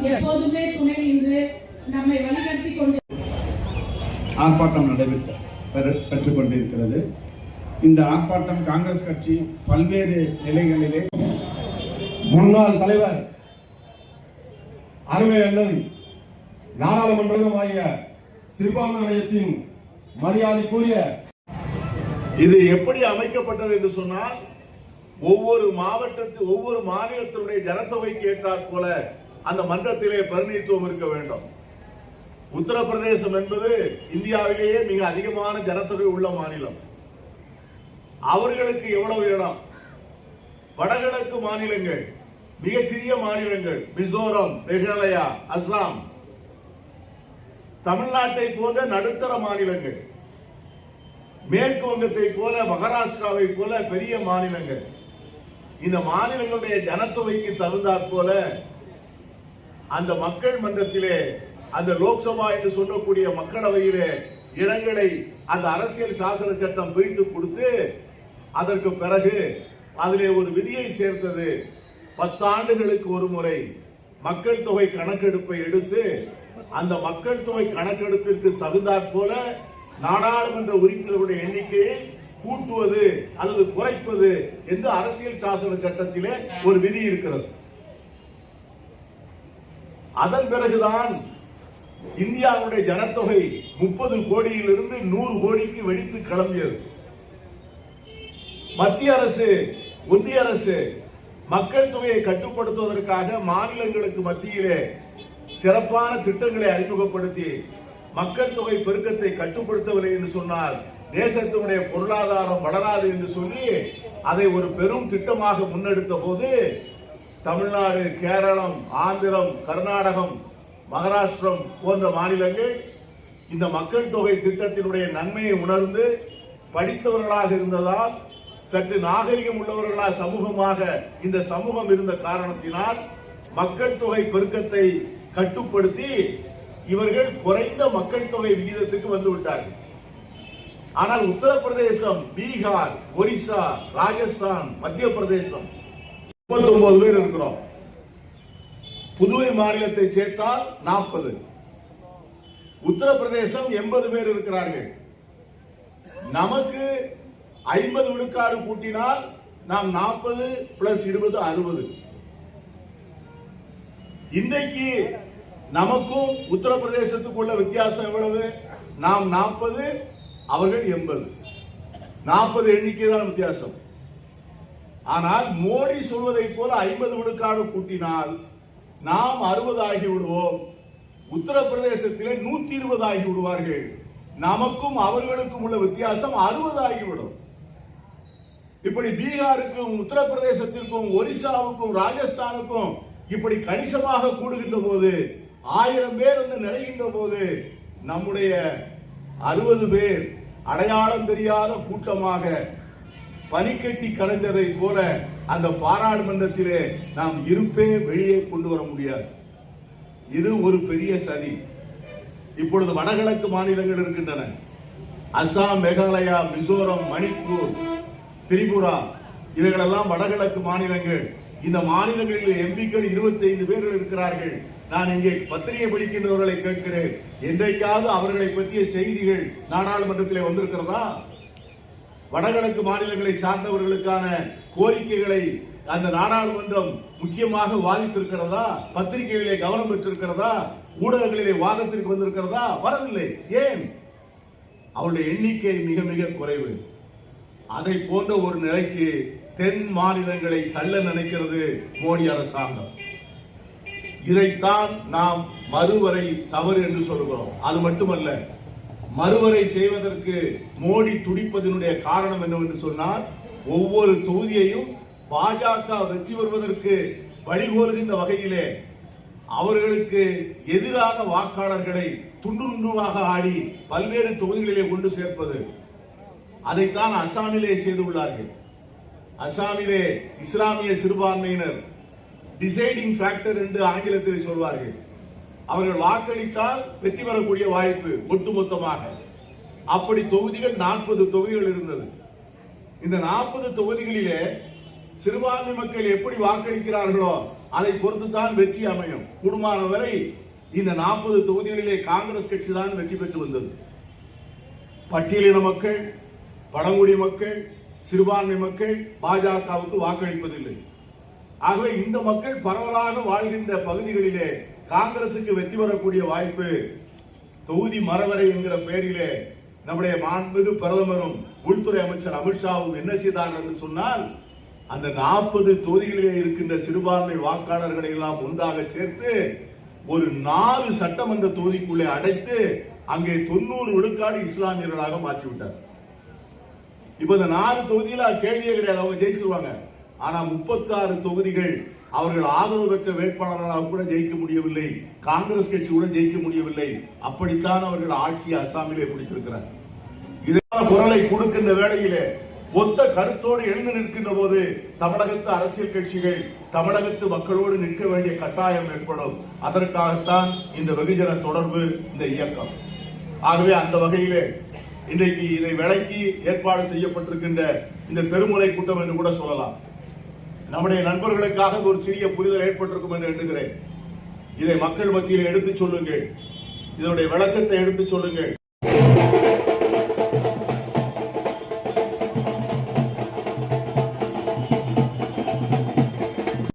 எப்போதுமே துணை நின்று நம்மை வழிநடத்தி கொண்டு ஆர்ப்பாட்டம் பெற்றுக் கொண்டிருக்கிறது. இந்த ஆர்ப்பாட்டம் காங்கிரஸ் கட்சி பல்வேறு நிலைகளிலே முன்னாள் தலைவர் அருமை அண்ணன் நாடாளுமன்றமாகிய சிறுபான்மை நிலையத்தின் மரியாதைக்குரிய இது எப்படி அமைக்கப்பட்டது என்று சொன்னால், ஒவ்வொரு ஒவ்வொரு மாநிலத்தினுடைய ஜனத்தொகைக்கு ஏற்றாற் போல அந்த மன்றத்திலே பிரதிநிதித்துவம் இருக்க வேண்டும். உத்தரப்பிரதேசம் என்பது இந்தியாவிலேயே மிக அதிகமான ஜனத்தொகை உள்ள மாநிலம். அவர்களுக்கு எவ்வளவு இடம்? வடகிழக்கு மாநிலங்கள், மிகச்சிறிய மாநிலங்கள் மிசோரம், மேகாலயா, அஸ்ஸாம், தமிழ்நாட்டை போன்ற நடுத்தர மாநிலங்கள், மேற்கு வங்கத்தை போல மகாராஷ்டிராவை போல பெரிய மாநிலங்கள். இந்த மாநிலங்களுடைய ஜனத்தொகைக்கு தகுந்தாற் போல அந்த மக்கள் மன்றத்திலே, அந்த லோக்சபா என்று சொல்லக்கூடிய மக்களவையிலே இடங்களை அந்த அரசியல் சாசன சட்டம் பிரித்து கொடுத்து, அதற்கு பிறகு அதிலே ஒரு விதியை சேர்த்தது. 10 ஆண்டுகளுக்கு ஒரு முறை மக்கள் தொகை கணக்கெடுப்பை எடுத்து, அந்த மக்கள் தொகை கணக்கெடுப்பிற்கு தகுந்தாற் போல நாடாளுமன்ற உறுப்பினர்களுடைய எண்ணிக்கையை கூட்டுவது அல்லது குறைப்பது என்று அரசியல் சாசன சட்டத்திலே ஒரு விதி இருக்கிறது. அதன் பிறகுதான் இந்தியாவுடைய ஜனத்தொகை 30 கோடியிலிருந்து 100 கோடிக்கு வெடித்து கிளம்பியது. மத்திய அரசு, ஒன்றிய அரசு மக்கள் தொகையை கட்டுப்படுத்துவதற்காக மாநிலங்களுக்கு மத்தியிலே சிறப்பான திட்டங்களை அறிமுகப்படுத்தி மக்கள் தொகை பெருக்கத்தை கட்டுப்படுத்தவில்லை என்று சொன்னால் தேசத்தினுடைய பொருளாதாரம் வளராது என்று சொல்லி அதை ஒரு பெரும் திட்டமாக முன்னெடுத்த போது தமிழ்நாடு, கேரளம், ஆந்திரம், கர்நாடகம், மகாராஷ்டிரம் போன்ற மாநிலங்கள் இந்த மக்கள் தொகை திட்டத்தினுடைய நன்மையை உணர்ந்து படித்தவர்களாக இருந்ததால், சற்று நாகரிகம் உள்ளவர்களாக சமூகமாக இந்த சமூகம் இருந்த காரணத்தினால் மக்கள் தொகை பெருக்கத்தை கட்டுப்படுத்தி இவர்கள் குறைந்த மக்கள் தொகை விகிதத்துக்கு வந்து விட்டார்கள். ஆனால் உத்தரப்பிரதேசம், பீகார், ஒரிசா, ராஜஸ்தான், மத்திய பிரதேசம் 39 பேர் இருக்கிறோம். புதுவை மாநிலத்தை சேர்த்தால் 40. உத்தரப்பிரதேசம் 80 பேர் இருக்கிறார்கள். நமக்கு 50 விழுக்காடு கூட்டினால் நாம் 40 பிளஸ் 20 60. இன்றைக்கு நமக்கும் உத்தரப்பிரதேசத்துக்குள்ள வித்தியாசம் எவ்வளவு? நாம் 40, அவர்கள் 80. 40 எண்ணிக்கை தான் வித்தியாசம். ஆனால் மோடி சொல்வதை போல 50 விழுக்காடு கூட்டினால் நாம் 60 ஆகிவிடுவோம். உத்தரப்பிரதேசத்திலே 120 ஆகி விடுவார்கள். நமக்கும் அவர்களுக்கும் உள்ள வித்தியாசம் 60 ஆகிவிடும். இப்படி பீகாருக்கும் உத்தரப்பிரதேசத்திற்கும் ஒரிசாவுக்கும் ராஜஸ்தானுக்கும் இப்படி கணிசமாக கூடுகின்ற போது, 1000 பேர் என்று நினைக்கின்ற போது, நம்முடைய 60 பேர் அடையாளம் தெரியாத கூட்டமாக பனிக்கட்டி கரைந்ததை போல அந்த பாராளுமன்றத்திலே நாம் இருப்பே வெளியே கொண்டு வர முடியாது. இது ஒரு பெரிய சதி. இப்பொழுது வடகிழக்கு மாநிலங்கள் இருக்கின்றன. அஸ்ஸாம், மேகாலயா, மிசோரம், மணிப்பூர், திரிபுரா, இவைகளெல்லாம் வடகிழக்கு மாநிலங்கள். இந்த மாநிலங்களில் எம்பிக்கள் 25 பேர்கள் இருக்கிறார்கள். நான் இங்கே பத்திரிகை படிக்கின்றவர்களை கேட்கிறேன், என்றைக்காவது அவர்களை பற்றிய செய்திகள் நாடாளுமன்றத்திலே வந்திருக்கிறதா? வடகிழக்கு மாநிலங்களை சார்ந்தவர்களுக்கான கோரிக்கைகளை அந்த நாடாளுமன்றம் முக்கியமாக வாதித்திருக்கிறதா? பத்திரிகைகளிலே கவனம் பெற்றிருக்கிறதா? ஊடகங்களிலே வாதத்திற்கு வந்திருக்கிறதா? வரவில்லை. ஏன்? அவருடைய எண்ணிக்கை மிக மிக குறைவு. அதை போன்ற ஒரு நிலைக்கு தென் மாநிலங்களை தள்ள நினைக்கிறது மோடி அரசாங்கம். இதைத்தான் நாம் மறுவரை தவறு என்று சொல்கிறோம். அது மட்டுமல்ல, மறுவரை செய்வதற்கு மோடி துடிப்பதனுடைய காரணம் என்னவென்று சொன்னால், ஒவ்வொரு தொகுதியையும் பாஜக வெற்றி பெறுவதற்கு வழிகோலுகின்ற வகையிலே அவர்களுக்கு எதிரான வாக்காளர்களை துண்டு துண்டாக ஆடி பல்வேறு தொகுதிகளிலே கொண்டு சேர்ப்பது. அதைத்தான் அசாமிலே செய்துள்ளார்கள். அசாமிலே இஸ்லாமிய சிறுபான்மையினர் டிசைடிங் ஃபேக்டர் என்று ஆங்கிலத்தில் சொல்வார்கள். அவர்கள் வாக்களித்தால் வெற்றி பெறக்கூடிய வாய்ப்பு ஒட்டுமொத்தமாக. அப்படி தொகுதிகள் 40 தொகுதிகள் இருந்தது. இந்த 40 தொகுதிகளிலே சிறுபான்மை மக்கள் எப்படி வாக்களிக்கிறார்களோ அதை பொறுத்துதான் வெற்றி அமையும். கூடுமான வரை இந்த 40 தொகுதிகளிலே காங்கிரஸ் கட்சி தான் வெற்றி பெற்று வந்தது. பட்டியலின மக்கள், பழங்குடி மக்கள், சிறுபான்மை மக்கள் பாஜகவுக்கு வாக்களிப்பதில்லை. ஆகவே இந்த மக்கள் பரவலாக வாழ்கின்ற பகுதிகளிலே காங்கிரசுக்கு வெற்றி பெறக்கூடிய வாய்ப்பு தொகுதி மரவரை என்கிற பெயரிலே நம்முடைய மாண்புமிகு பிரதமரும் உள்துறை அமைச்சர் அமித்ஷாவும் என்ன செய்தார்கள் என்று சொன்னால், அந்த 40 தொகுதிகளிலே இருக்கின்ற சிறுபான்மை வாக்காளர்களை எல்லாம் ஒன்றாக சேர்த்து ஒரு 4 சட்டமன்ற தொகுதிக்குள்ளே அடைத்து அங்கே 90 விழுக்காடு இஸ்லாமியர்களாக மாற்றிவிட்டார். இப்ப இந்த 4 தொகுதியில கேள்வியே கிடையாது, அவங்க ஜெயிச்சிருவாங்க. ஆனா 36 தொகுதிகள் அவர்கள் ஆதரவு பெற்ற வேட்பாளர்களாக கூட ஜெயிக்க முடியவில்லை, காங்கிரஸ் கட்சி கூட ஜெயிக்க முடியவில்லை. அப்படித்தான் அவர்கள் ஆட்சியை அஸ்ஸாமிலே பிடித்திருக்கிறார். இதற்கான குரலை கொடுக்கின்ற வேளையிலே ஒத்த கருத்தோடு எழுந்து நிற்கின்ற போது தமிழகத்து அரசியல் கட்சிகள் தமிழகத்து மக்களோடு நிற்க வேண்டிய கட்டாயம் ஏற்படும். அதற்காகத்தான் இந்த வெகுஜன தொடர்பு, இந்த இயக்கம். ஆகவே அந்த வகையிலே இன்றைக்கு இதை விளக்கி ஏற்பாடு செய்யப்பட்டிருக்கின்ற இந்த பெருமுறை கூட்டம் என்று கூட சொல்லலாம். நம்முடைய நண்பர்களுக்காக ஒரு சிறிய புரிதல் ஏற்பட்டிருக்கும் என்று எண்ணுகிறேன். இதை மக்கள் மத்தியில் எடுத்துச் சொல்லுங்கள், இதனுடைய விளக்கத்தை எடுத்துச் சொல்லுங்கள்.